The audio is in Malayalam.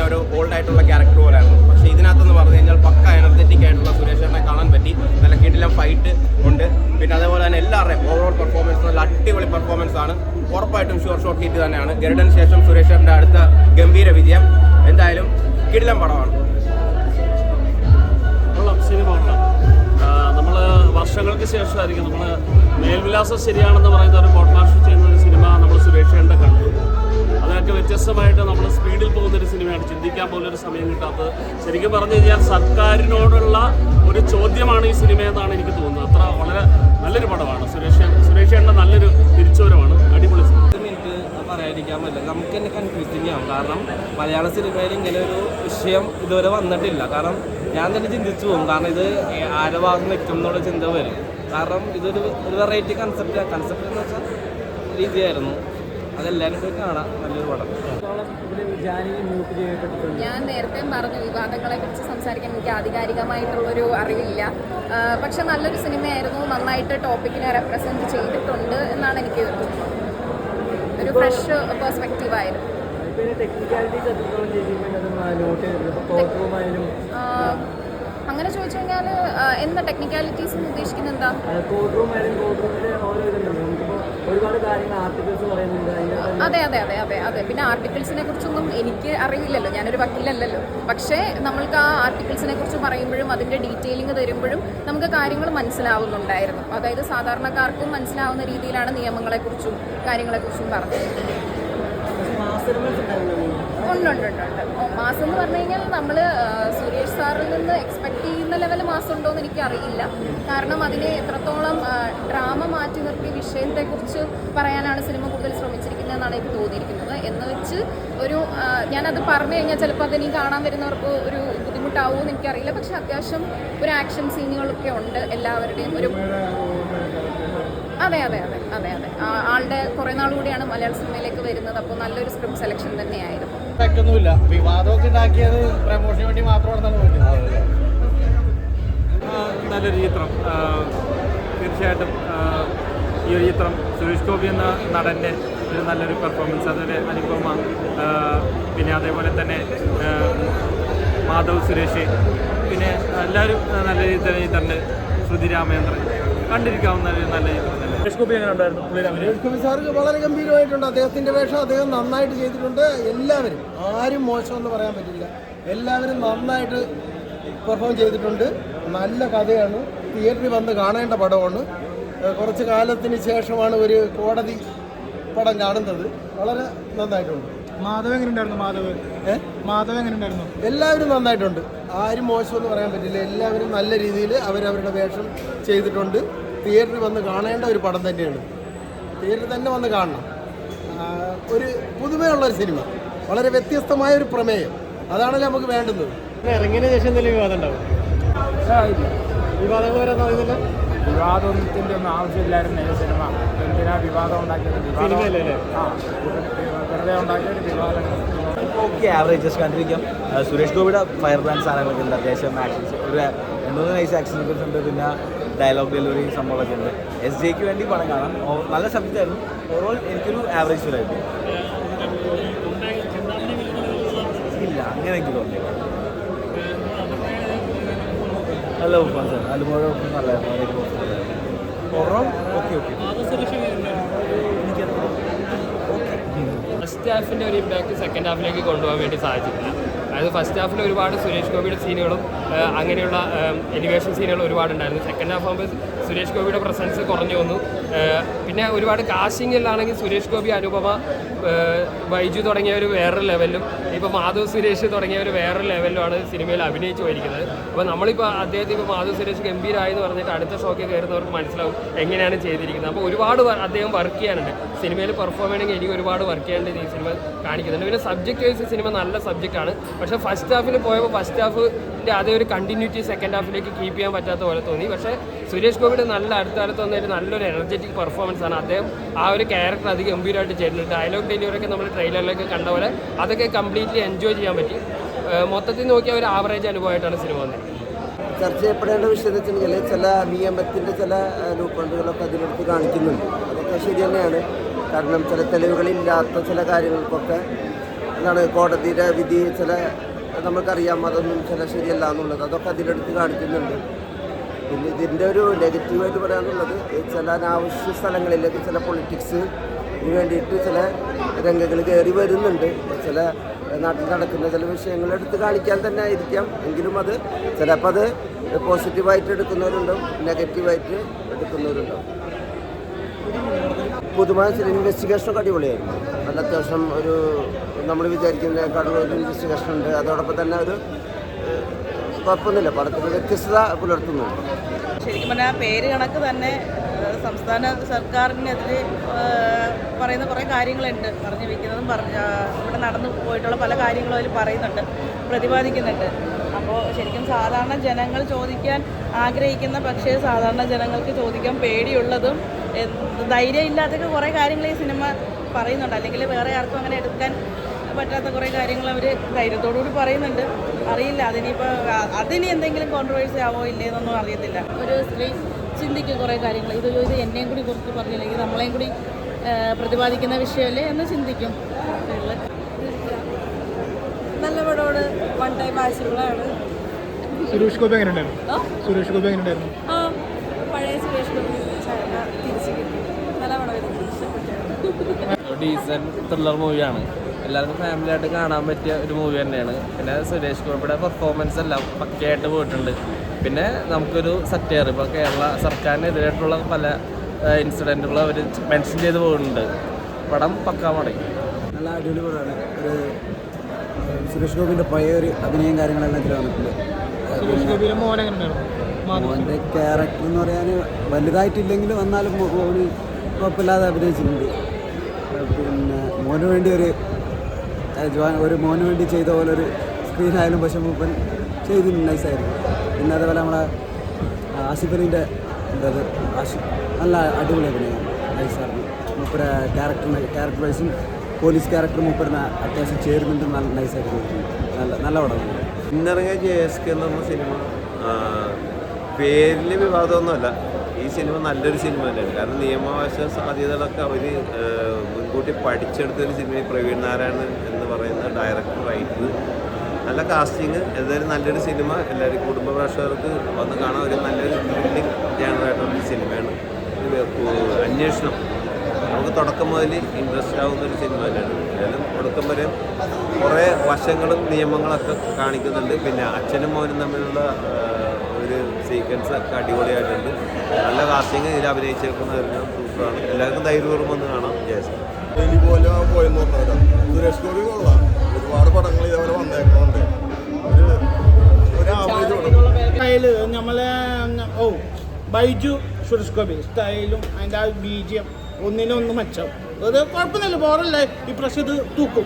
ഒരു ഓൾഡ് ആയിട്ടുള്ള ക്യാരക്ടർ പോലെയായിരുന്നു. പക്ഷേ ഇതിനകത്തെന്ന് പറഞ്ഞു കഴിഞ്ഞാൽ പക്ക എനർജറ്റിക് ആയിട്ടുള്ള സുരേഷ് ചേട്ടനെ കാണാൻ പറ്റി. നല്ല കിടിലം ഫൈറ്റ് ഉണ്ട്. പിന്നെ അതേപോലെ തന്നെ എല്ലാവരുടെയും ഓവറോൾ പെർഫോമൻസ് നല്ല അടിപൊളി പെർഫോമൻസ് ആണ്. ഉറപ്പായിട്ടും ഷുവർ ഷോട്ട് ഹിറ്റ് തന്നെയാണ്. ഗരുഡന് ശേഷം സുരേഷ് ചേട്ടൻ്റെ അടുത്ത ഗംഭീര വിജയം. എന്തായാലും കിടിലം പടമാണ്. നമ്മൾ വർഷങ്ങൾക്ക് ശേഷമായിരിക്കും നമ്മൾ മേൽവിലാസം ശരിയാണെന്ന് പറയുന്ന ഒരു പോഡ്കാസ്റ്റ് ചെയ്യുന്ന ഒരു സിനിമ നമ്മൾ സുരേഷ് ചേട്ടൻ്റെ കണ്ടു. അതൊക്കെ വ്യത്യസ്തമായിട്ട് നമ്മൾ സ്പീഡിൽ പോകുന്നൊരു സിനിമയാണ്. ചിന്തിക്കാൻ പോലൊരു സമയം കിട്ടാത്തത്. ശരിക്കും പറഞ്ഞു കഴിഞ്ഞാൽ സർക്കാരിനോടുള്ള ഒരു ചോദ്യമാണ് ഈ സിനിമയെന്നാണ് എനിക്ക് തോന്നുന്നത്. അത്ര വളരെ നല്ലൊരു പടമാണ്. സുരേഷ് ചേട്ടൻ്റെ നല്ലൊരു തിരിച്ചുവരവാണ്. അടിപൊളി സിനിമ. എനിക്ക് പറയാതിരിക്കാൻ പറ്റില്ല. നമുക്ക് തന്നെ കൺഫ്യൂസിങ് ആവും. കാരണം മലയാള സിനിമയിൽ ഇങ്ങനെ ഒരു വിഷയം ഇതുവരെ വന്നിട്ടില്ല. കാരണം ഞാൻ തന്നെ ചിന്തിച്ചു പോകും. കാരണം ഇത് ആരെ ഭാഗം വെക്കും എന്നുള്ള ചിന്ത വരും. കാരണം ഇതൊരു വെറൈറ്റി കൺസെപ്റ്റ് എന്ന് വെച്ചാൽ രീതിയായിരുന്നു. അതെല്ലാവരും പോയി കാണാം. നല്ലൊരു പടം. ഞാൻ നേരത്തെ പറഞ്ഞു, വിവാദങ്ങളെ കുറിച്ച് സംസാരിക്കാൻ എനിക്ക് ആധികാരികമായിട്ടുള്ളൊരു അറിവില്ല. പക്ഷെ നല്ലൊരു സിനിമയായിരുന്നു. നന്നായിട്ട് ടോപ്പിക്കിനെ റെപ്രസെൻറ്റ് ചെയ്തിട്ടുണ്ട് എന്നാണ് എനിക്ക് തോന്നുന്നത്. ഒരു ഫ്രഷ് പെർസ്പെക്റ്റീവായിരുന്നു. അങ്ങനെ ചോദിച്ചു കഴിഞ്ഞാൽ എന്താ ടെക്നിക്കാലിറ്റീസ് ഉദ്ദേശിക്കുന്നത്? എന്താ അതെ. പിന്നെ ആർട്ടിക്കിൾസിനെ കുറിച്ചൊന്നും എനിക്ക് അറിയില്ലല്ലോ. ഞാനൊരു വക്കീലല്ലല്ലോ. പക്ഷേ നമ്മൾക്ക് ആ ആർട്ടിക്കിൾസിനെ കുറിച്ച് പറയുമ്പോഴും അതിൻ്റെ ഡീറ്റെയിലിംഗ് തരുമ്പോഴും നമുക്ക് കാര്യങ്ങൾ മനസ്സിലാവുന്നുണ്ടായിരുന്നു. അതായത് സാധാരണക്കാർക്കും മനസ്സിലാവുന്ന രീതിയിലാണ് നിയമങ്ങളെക്കുറിച്ചും കാര്യങ്ങളെക്കുറിച്ചും പറഞ്ഞത്. ഉണ്ട്. മാസം എന്ന് പറഞ്ഞു കഴിഞ്ഞാൽ നമ്മൾ സുരേഷ് സാറിൽ നിന്ന് എക്സ്പെക്ട് ചെയ്യുന്ന ലെവൽ മാസം ഉണ്ടോ എന്ന് എനിക്കറിയില്ല. കാരണം അതിനെ എത്രത്തോളം ഡ്രാമ മാറ്റി നിർത്തിയ വിഷയത്തെക്കുറിച്ച് പറയാനാണ് സിനിമ കൂടുതൽ ശ്രമിച്ചിരിക്കുന്നതെന്നാണ് എനിക്ക് തോന്നിയിരിക്കുന്നത്. എന്ന് വെച്ച് ഒരു ഞാനത് പറഞ്ഞു കഴിഞ്ഞാൽ ചിലപ്പോൾ അതെനിക്ക് കാണാൻ വരുന്നവർക്ക് ഒരു ബുദ്ധിമുട്ടാവുമെന്ന് എനിക്കറിയില്ല. പക്ഷെ അത്യാവശ്യം ഒരു ആക്ഷൻ സീനുകളൊക്കെ ഉണ്ട് എല്ലാവരുടെയും. ഒരു അതെ. ആളുടെ കുറേ നാൾ കൂടിയാണ് മലയാള സിനിമയിലേക്ക് വരുന്നത്. അപ്പോൾ നല്ലൊരു സ്ക്രിപ്റ്റ് സെലക്ഷൻ തന്നെയായിരുന്നു. ഒന്നുമില്ല, വിവാദമൊക്കെ ഉണ്ടാക്കിയത് പ്രമോഷന് വേണ്ടി മാത്രമാണെന്നാണ് തോന്നുന്നത്. നല്ലൊരു ചിത്രം. തീർച്ചയായിട്ടും ഈ ഒരു ചിത്രം സുരേഷ് ഗോപി എന്ന നടൻ്റെ ഒരു നല്ലൊരു പെർഫോമൻസ്, അതൊരു അനുഭവമാണ്. പിന്നെ അതേപോലെ തന്നെ മാധവ് സുരേഷ്, പിന്നെ എല്ലാവരും നല്ല ചിത്രമുണ്ട്. ശ്രുതി രാമേന്ദ്രൻ, കണ്ടിരിക്കാവുന്ന ഒരു നല്ല ചിത്രം തന്നെ. സുരേഷ് ഗോപി എങ്ങനെ ഉണ്ടായിരുന്നു? സുരേഷ് ഗോപി സാറ് വളരെ ഗംഭീരമായിട്ടുണ്ട്. അദ്ദേഹത്തിൻ്റെ വേഷം അദ്ദേഹം നന്നായിട്ട് ചെയ്തിട്ടുണ്ട്. എല്ലാവരും, ആരും മോശമെന്ന് പറയാൻ പറ്റില്ല. എല്ലാവരും നന്നായിട്ട് പെർഫോം ചെയ്തിട്ടുണ്ട്. നല്ല കഥയാണ്. തിയേറ്ററിൽ വന്ന് കാണേണ്ട പടമാണ്. കുറച്ച് കാലത്തിന് ശേഷമാണ് ഒരു കോടതി പടം കാണുന്നത്. വളരെ നന്നായിട്ടുണ്ട്. മാധവ് എങ്ങനെ ഉണ്ടായിരുന്നു? മാധവ് എങ്ങനെ ഉണ്ടായിരുന്നു? എല്ലാവരും നന്നായിട്ടുണ്ട്. ആരും മോശമെന്ന് പറയാൻ പറ്റില്ല. എല്ലാവരും നല്ല രീതിയിൽ അവരവരുടെ വേഷം ചെയ്തിട്ടുണ്ട്. തിയേറ്ററിൽ വന്ന് കാണേണ്ട ഒരു പടം തന്നെയാണ്. തിയേറ്ററിൽ തന്നെ വന്ന് കാണണം. ഒരു പുതുമയുള്ളൊരു സിനിമ, വളരെ വ്യത്യസ്തമായ ഒരു പ്രമേയം, അതാണല്ലോ നമുക്ക് വേണ്ടുന്നത്. ഇറങ്ങിയതിന് ശേഷം എന്തെങ്കിലും വിവാദം ഉണ്ടാവും? വിവാദങ്ങൾ വരാൻ തോന്നുന്നില്ല. വിവാദത്തിൻ്റെ ഒന്നും ആവശ്യമില്ലായിരുന്നു ഈ സിനിമ. എന്തിനാ വിവാദം ഉണ്ടാക്കിയത്? വെറുതെ ഉണ്ടാക്കിയൊരു വിവാദം. ഓക്കെ, ആവറേജ് ജസ്റ്റ് കണ്ടിരിക്കാം. സുരേഷ് ഗോപിയുടെ ഫയർ ബ്രാൻഡ് സാധനങ്ങളൊക്കെ ഉണ്ട്. അത്യാവശ്യം ആക്ഷൻസ്, ഒരു 2-3 നൈസ് ആക്ഷൻ സീക്വൻസ് ഉണ്ട്. പിന്നെ ഡയലോഗ് ഡെലിവറി സംഭവമൊക്കെ ഉണ്ട്. SJക്ക് വേണ്ടി പണം കാണാം. നല്ല സബ്ജക്റ്റ് ആയിരുന്നു. ഓവറോൾ എനിക്കൊരു ആവറേജ് ഫീലായിരുന്നു. ഇല്ല, അങ്ങനെ എനിക്ക് തോന്നി. നല്ല പെർഫോമൻസ് ആണ്. അതുപോലെ നല്ലതായിരുന്നു. Overall okay. ഫസ്റ്റ് ഹാഫിൻ്റെ ഒരു ഇമ്പാക്റ്റ് സെക്കൻഡ് ഹാഫിലേക്ക് കൊണ്ടുപോകാൻ വേണ്ടി സാധിച്ചിട്ടില്ല. അതായത് ഫസ്റ്റ് ഹാഫിൽ ഒരുപാട് സുരേഷ് ഗോപിയുടെ സീനുകളും അങ്ങനെയുള്ള എലിവേഷൻ സീനുകളും ഒരുപാടുണ്ടായിരുന്നു. സെക്കൻഡ് ഹാഫ് ആകുമ്പോൾ സുരേഷ് ഗോപിയുടെ പ്രസൻസ് കുറഞ്ഞു വന്നു. പിന്നെ ഒരുപാട് കാസ്റ്റിങ്ങിലാണെങ്കിൽ സുരേഷ് ഗോപി, അനുപമ, ബൈജു തുടങ്ങിയവർ വേറൊരു ലെവലിലും ഇപ്പോൾ മാധവ് സുരേഷ് തുടങ്ങിയവർ വേറൊരു ലെവലിലുമാണ് സിനിമയിൽ അഭിനയിച്ചു പോയിരിക്കുന്നത്. അപ്പോൾ നമ്മളിപ്പോൾ അദ്ദേഹത്തെ ഇപ്പോൾ മാധവ് സുരേഷ് ഗംഭീരമായി എന്ന് പറഞ്ഞിട്ട് അടുത്ത ഷോയ്ക്ക് കയറുന്നവർക്ക് മനസ്സിലാവും എങ്ങനെയാണ് ചെയ്തിരിക്കുന്നത്. അപ്പോൾ ഒരുപാട് അദ്ദേഹം വർക്ക് ചെയ്യാനുണ്ട് സിനിമയിൽ. പെർഫോം ചെയ്യണമെങ്കിൽ എനിക്ക് ഒരുപാട് വർക്ക് ചെയ്യാനുണ്ട് ഈ സിനിമ കാണിക്കുന്നുണ്ട്. പിന്നെ സബ്ജക്റ്റ് വൈസ് സിനിമ നല്ല സബ്ജക്റ്റാണ്. പക്ഷേ ഫസ്റ്റ് ഹാഫിൽ പോയപ്പോൾ ഫസ്റ്റ് ഹാഫിൻ്റെ അതേ ഒരു കണ്ടിന്യൂറ്റി സെക്കൻഡ് ഹാഫിലേക്ക് കീപ്പ് ചെയ്യാൻ പറ്റാത്ത പോലെ തോന്നി. പക്ഷേ സുരേഷ് ഗോപിയുടെ നല്ല അടുത്ത കാലത്ത് വന്നൊരു നല്ലൊരു എനർജറ്റിക് പെർഫോമൻസ് ആണ്. അദ്ദേഹം ആ ഒരു ക്യാരക്ടർ അധികം ഗംഭീരമായിട്ട് ചെയ്തിട്ടുണ്ട്. ഡയലോഗ് ഡെലിവറിയൊക്കെ നമ്മൾ ട്രെയിലറിലൊക്കെ കണ്ട പോലെ അതൊക്കെ കംപ്ലീറ്റ്ലി എൻജോയ് ചെയ്യാൻ പറ്റി. മൊത്തത്തിൽ നോക്കിയാൽ ഒരു ആവറേജ് അനുഭവമായിട്ടാണ് സിനിമ വന്നത്. ചർച്ച ചെയ്യപ്പെടേണ്ട വിഷയം എന്ന് വെച്ചിട്ടുണ്ടെങ്കിൽ ചില നിയമത്തിൻ്റെ ചില ലൂപ്പുകളൊക്കെ അതിലെടുത്ത് കാണിക്കുന്നുണ്ട്. അതൊക്കെ ശരി തന്നെയാണ്. കാരണം ചില തെളിവുകളില്ലാത്ത ചില കാര്യങ്ങൾക്കൊക്കെ എന്താണ് കോടതിയുടെ വിധി ചില നമുക്കറിയാം അതൊന്നും ചില ശരിയല്ല എന്നുള്ളത്, അതൊക്കെ അതിലെടുത്ത് കാണിക്കുന്നുണ്ട്. പിന്നെ ഇതിൻ്റെ ഒരു നെഗറ്റീവായിട്ട് പറയാനുള്ളത് ചില അനാവശ്യ സ്ഥലങ്ങളിലേക്ക് ചില പൊളിറ്റിക്സിന് വേണ്ടിയിട്ട് ചില രംഗങ്ങൾ കയറി വരുന്നുണ്ട്. ചില നാട്ടിൽ നടക്കുന്ന ചില വിഷയങ്ങൾ എടുത്ത് കാണിക്കാൻ തന്നെ ആയിരിക്കാം, എങ്കിലും അത് ചിലപ്പോൾ അത് പോസിറ്റീവായിട്ട് എടുക്കുന്നവരുണ്ടാവും, നെഗറ്റീവായിട്ട് എടുക്കുന്നവരുണ്ടാവും. പൊതുവായ ചില ഇൻവെസ്റ്റിഗേഷനൊക്കെ അടിപൊളിയായിരുന്നു. നല്ല അത്യാവശ്യം ഒരു നമ്മൾ വിചാരിക്കുന്നതിനേക്കാളും ഒരു ഇൻവെസ്റ്റിഗേഷൻ ഉണ്ട്. അതോടൊപ്പം തന്നെ ഒരു കുഴപ്പമൊന്നുമില്ല, പടത്തിന് വ്യത്യസ്തത പുലർത്തുന്നുണ്ട്. ശരിക്കും പറഞ്ഞാൽ പേര് കണക്ക് തന്നെ സംസ്ഥാന സർക്കാരിനെതിരെ പറയുന്ന കുറേ കാര്യങ്ങളുണ്ട്. പറഞ്ഞു വയ്ക്കുന്നതും ഇവിടെ നടന്നു പോയിട്ടുള്ള പല കാര്യങ്ങളും അതിൽ പറയുന്നുണ്ട്, പ്രതിപാദിക്കുന്നുണ്ട്. അപ്പോൾ ശരിക്കും സാധാരണ ജനങ്ങൾ ചോദിക്കാൻ ആഗ്രഹിക്കുന്ന, പക്ഷേ സാധാരണ ജനങ്ങൾക്ക് ചോദിക്കാൻ പേടിയുള്ളതും ധൈര്യമില്ലാത്തൊക്കെ കുറേ കാര്യങ്ങൾ ഈ സിനിമ പറയുന്നുണ്ട്. അല്ലെങ്കിൽ വേറെ ആർക്കും അങ്ങനെ എടുക്കാൻ പറ്റാത്ത കുറേ കാര്യങ്ങൾ അവർ ധൈര്യത്തോടുകൂടി പറയുന്നുണ്ട്. അറിയില്ല അതിനി എന്തെങ്കിലും കോൺട്രവേഴ്സി ആവോ ഇല്ലേന്നൊന്നും അറിയത്തില്ല. ഒരു സ്ത്രീ ചിന്തിക്കും കുറേ കാര്യങ്ങൾ, ഇത് എന്നെയും കൂടി കുറിച്ച് പറഞ്ഞില്ലെങ്കിൽ നമ്മളെയും കൂടി പ്രതിപാദിക്കുന്ന വിഷയമല്ലേ എന്ന് ചിന്തിക്കും. നല്ല പടോട് വൺ ടൈം ആശയങ്ങളാണ്. സുരേഷ് ഗോപി എങ്ങനെ ഉണ്ടായിരുന്നു? സുരേഷ് ഗോപി എങ്ങനെ ഉണ്ടായിരുന്നു? പഴയ സുരേഷ് ഗോപി തിരിച്ചു കിട്ടി. നല്ല പടമായിരുന്നു, ഇഷ്ടപ്പെട്ടു. ഡീസൻറ്റ് ത്രില്ലർ മൂവിയാണ്, എല്ലാവർക്കും ഫാമിലിയായിട്ട് കാണാൻ പറ്റിയ ഒരു മൂവി തന്നെയാണ്. പിന്നെ സുരേഷ് ഗോപിയുടെ പെർഫോമൻസ് എല്ലാം പക്കയായിട്ട് പോയിട്ടുണ്ട്. പിന്നെ നമുക്കൊരു സറ്റയർ, ഇപ്പോൾ കേരള സർക്കാരിനെതിരായിട്ടുള്ള പല ഇൻസിഡൻറ്റുകളും അവർ മെൻഷൻ ചെയ്ത് പോകുന്നുണ്ട്. പടം പക്കാ മടങ്ങി. നല്ല അടിപൊളി പടമാണ്. ഒരു സുരേഷ് ഗോപിൻ്റെ പഴയ ഒരു അഭിനയം കാര്യങ്ങളെല്ലാം ഇതിൽ വന്നിട്ടുണ്ട്. സുരേഷ് ഗോപിയുടെ മോൻ എങ്ങനെ ഉണ്ടായിരുന്നു? മോൻ്റെ ക്യാരക്ടർ എന്ന് പറയാൻ വലുതായിട്ടില്ലെങ്കിലും എന്നാലും മോന് കുഴപ്പമില്ലാതെ അഭിനയിച്ചിട്ടുണ്ട്. പിന്നെ മോന് വേണ്ടി ഒരു മോന് വേണ്ടി ചെയ്ത പോലെ ഒരു സ്ക്രീനായാലും പക്ഷേ മൂപ്പൻ ചെയ്തിട്ടുണ്ട്, നൈസായിരുന്നു. പിന്നെ അതേപോലെ നമ്മളെ ആസിഫ് അലീൻ്റെ എന്തത് നല്ല അടിപൊളി അഭിനയം, നൈസായിരുന്നു. മൂപ്പര ക്യാരക്ടർ വൈസും പോലീസ് ക്യാരക്ടർ മൂപ്പറിന് അത്യാവശ്യം ചേരുന്നുണ്ട്, നല്ല നൈസായിട്ട് നല്ല പടമാണ്. ഇന്നിറങ്ങിയ JSK എന്ന് പറഞ്ഞ സിനിമ പേരിൽ വിവാദമൊന്നുമല്ല. ഈ സിനിമ നല്ലൊരു സിനിമ തന്നെയാണ്. കാരണം നിയമവശ സാധ്യതകളൊക്കെ അവർ മുൻകൂട്ടി പഠിച്ചെടുത്തൊരു സിനിമ. പ്രവീൺ നാരായണൻ എന്ന് പറയുന്ന ഡയറക്ടർ, റൈറ്റർ, നല്ല കാസ്റ്റിങ്, എന്തായാലും നല്ലൊരു സിനിമ. എല്ലാവരും കുടുംബ പ്രേക്ഷകർക്ക് വന്ന് കാണാൻ ഒരു നല്ലൊരു ത്രില്ലിംഗ് ജാനറായിട്ടുള്ളൊരു സിനിമയാണ്. അന്വേഷണം നമുക്ക് തുടക്കം മുതൽ ഇൻട്രസ്റ്റ് ആവുന്നൊരു സിനിമ തന്നെയാണ്. എന്തായാലും ഒടുക്കം വരെ കുറേ വശങ്ങളും നിയമങ്ങളൊക്കെ കാണിക്കുന്നുണ്ട്. പിന്നെ അച്ഛനും മോനും തമ്മിലുള്ള ഒരു സീക്വൻസ് ഒക്കെ അടിപൊളിയായിട്ടുണ്ട്. നല്ല കാസ്റ്റിങ്, ഇതിൽ അഭിനയിച്ചേക്കുന്നവരെല്ലാം സൂപ്പറാണ്. എല്ലാവർക്കും ധൈര്യപൂർവ്വം വന്ന് കാണാം. പോലെ പോയെന്ന് പറഞ്ഞവരാണ്. സുരേഷ് ഗോപി കൊള്ളാം. ഒരുപാട് പടങ്ങൾ ഇതേപോലെ വന്നേക്കുന്നുണ്ട്. ഒരു സ്റ്റൈല് നമ്മളെ ബൈജു സുരേഷ് ഗോപി സ്റ്റൈലും അതിൻ്റെ ആ BGM ഒന്നിനൊന്ന് മെച്ചം. അത് കുഴപ്പമൊന്നുമില്ല, ബോറല്ലേ, ഈ പ്രാവശ്യം ഇത് തൂക്കും.